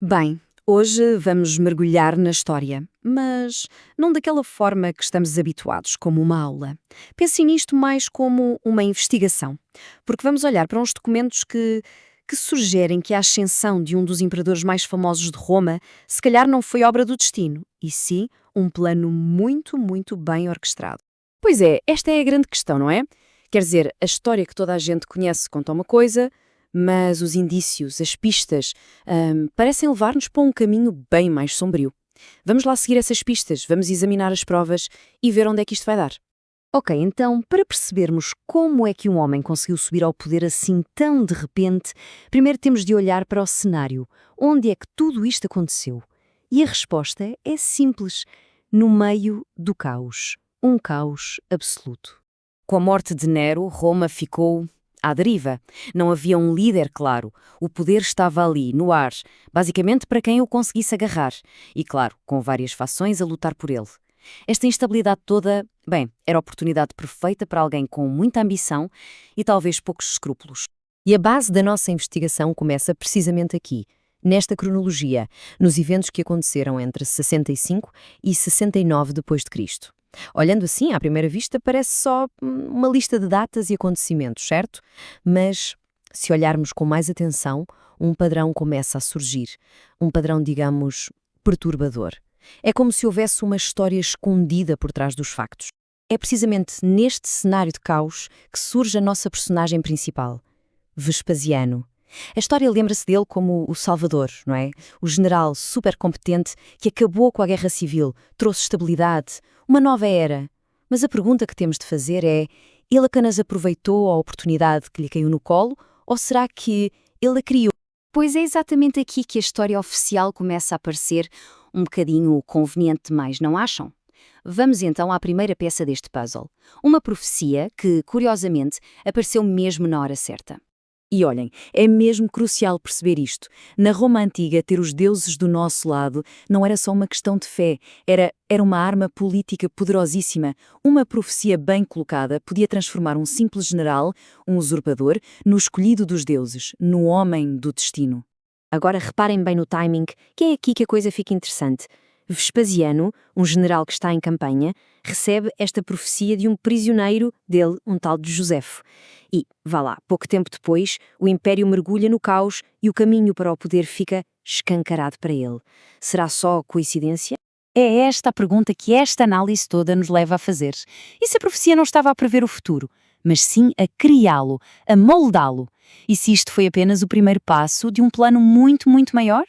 Bem, hoje vamos mergulhar na história, mas não daquela forma que estamos habituados, como uma aula. Pense nisto mais como uma investigação, porque vamos olhar para uns documentos que sugerem que a ascensão de um dos imperadores mais famosos de Roma se calhar não foi obra do destino, e sim um plano muito, muito bem orquestrado. Pois é, esta é a grande questão, não é? Quer dizer, a história que toda a gente conhece conta uma coisa, mas os indícios, as pistas, parecem levar-nos para um caminho bem mais sombrio. Vamos lá seguir essas pistas, vamos examinar as provas e ver onde é que isto vai dar. Ok, então, para percebermos como é que um homem conseguiu subir ao poder assim tão de repente, primeiro temos de olhar para o cenário. Onde é que tudo isto aconteceu? E a resposta é simples: no meio do caos. Um caos absoluto. Com a morte de Nero, Roma ficou à deriva. Não havia um líder claro. O poder estava ali, no ar, basicamente para quem o conseguisse agarrar. E, claro, com várias fações a lutar por ele. Esta instabilidade toda, bem, era a oportunidade perfeita para alguém com muita ambição e talvez poucos escrúpulos. E a base da nossa investigação começa precisamente aqui, nesta cronologia, nos eventos que aconteceram entre 65 e 69 depois de Cristo. Olhando assim, à primeira vista, parece só uma lista de datas e acontecimentos, certo? Mas, se olharmos com mais atenção, um padrão começa a surgir. Um padrão, digamos, perturbador. É como se houvesse uma história escondida por trás dos factos. É precisamente neste cenário de caos que surge a nossa personagem principal, Vespasiano. A história lembra-se dele como o Salvador, não é? O general super competente que acabou com a guerra civil, trouxe estabilidade, uma nova era. Mas a pergunta que temos de fazer é: ele apenas aproveitou a oportunidade que lhe caiu no colo ou será que ele a criou? Pois é exatamente aqui que a história oficial começa a parecer um bocadinho conveniente demais, não acham? Vamos então à primeira peça deste puzzle. Uma profecia que, curiosamente, apareceu mesmo na hora certa. E olhem, é mesmo crucial perceber isto. Na Roma Antiga, ter os deuses do nosso lado não era só uma questão de fé, era uma arma política poderosíssima. Uma profecia bem colocada podia transformar um simples general, um usurpador, no escolhido dos deuses, no homem do destino. Agora reparem bem no timing, que é aqui que a coisa fica interessante. Vespasiano, um general que está em campanha, recebe esta profecia de um prisioneiro dele, um tal de Josefo. E, vá lá, pouco tempo depois, o império mergulha no caos e o caminho para o poder fica escancarado para ele. Será só coincidência? É esta a pergunta que esta análise toda nos leva a fazer. E se a profecia não estava a prever o futuro, mas sim a criá-lo, a moldá-lo? E se isto foi apenas o primeiro passo de um plano muito, muito maior?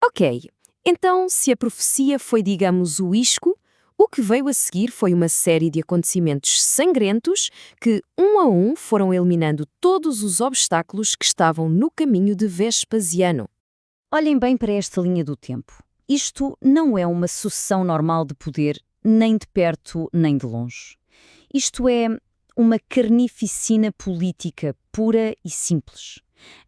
Ok, então se a profecia foi, digamos, o isco, o que veio a seguir foi uma série de acontecimentos sangrentos que, um a um, foram eliminando todos os obstáculos que estavam no caminho de Vespasiano. Olhem bem para esta linha do tempo. Isto não é uma sucessão normal de poder, nem de perto nem de longe. Isto é uma carnificina política pura e simples.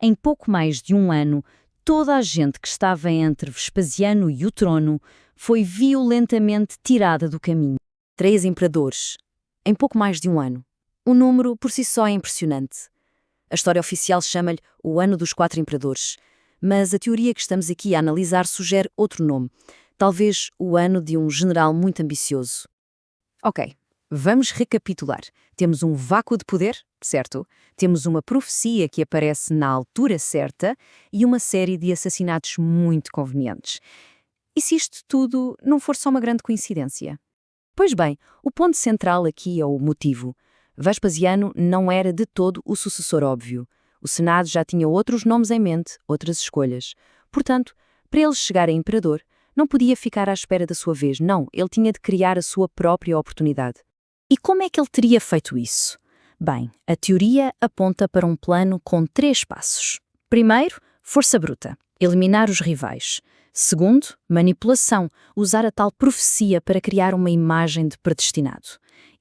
Em pouco mais de um ano, toda a gente que estava entre Vespasiano e o trono foi violentamente tirada do caminho. 3 imperadores, em pouco mais de um ano. O número por si só é impressionante. A história oficial chama-lhe o Ano dos 4 Imperadores, mas a teoria que estamos aqui a analisar sugere outro nome, talvez o ano de um general muito ambicioso. Ok, vamos recapitular. Temos um vácuo de poder, certo? Temos uma profecia que aparece na altura certa e uma série de assassinatos muito convenientes. E se isto tudo não for só uma grande coincidência? Pois bem, o ponto central aqui é o motivo. Vespasiano não era de todo o sucessor óbvio. O Senado já tinha outros nomes em mente, outras escolhas. Portanto, para ele chegar a imperador, não podia ficar à espera da sua vez, não, ele tinha de criar a sua própria oportunidade. E como é que ele teria feito isso? Bem, a teoria aponta para um plano com 3 passos. Primeiro, força bruta, eliminar os rivais. Segundo, manipulação, usar a tal profecia para criar uma imagem de predestinado.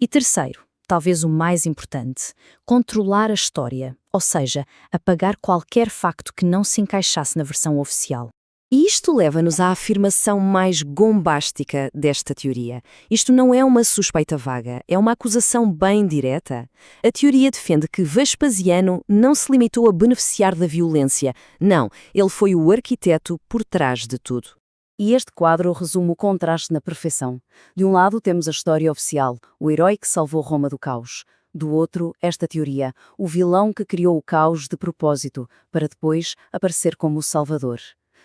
E terceiro, talvez o mais importante, controlar a história, ou seja, apagar qualquer facto que não se encaixasse na versão oficial. E isto leva-nos à afirmação mais bombástica desta teoria. Isto não é uma suspeita vaga, é uma acusação bem direta. A teoria defende que Vespasiano não se limitou a beneficiar da violência. Não, ele foi o arquiteto por trás de tudo. E este quadro resume o contraste na perfeição. De um lado temos a história oficial, o herói que salvou Roma do caos. Do outro, esta teoria, o vilão que criou o caos de propósito, para depois aparecer como o salvador.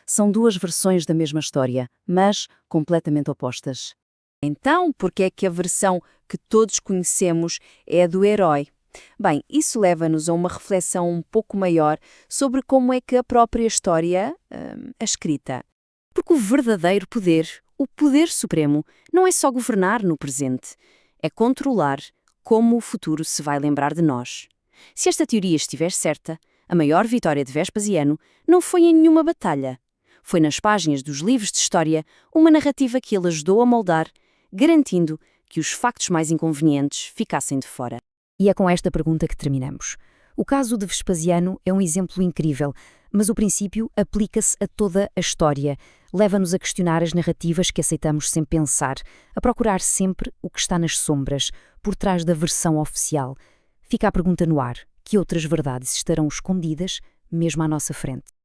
São duas versões da mesma história, mas completamente opostas. Então, por que é que a versão que todos conhecemos é a do herói? Bem, isso leva-nos a uma reflexão um pouco maior sobre como é que a própria história é escrita. Porque o verdadeiro poder, o poder supremo, não é só governar no presente, é controlar como o futuro se vai lembrar de nós. Se esta teoria estiver certa, a maior vitória de Vespasiano não foi em nenhuma batalha. Foi nas páginas dos livros de história uma narrativa que ele ajudou a moldar, garantindo que os factos mais inconvenientes ficassem de fora. E é com esta pergunta que terminamos. O caso de Vespasiano é um exemplo incrível, mas o princípio aplica-se a toda a história. Leva-nos a questionar as narrativas que aceitamos sem pensar, a procurar sempre o que está nas sombras, por trás da versão oficial. Fica a pergunta no ar: que outras verdades estarão escondidas, mesmo à nossa frente?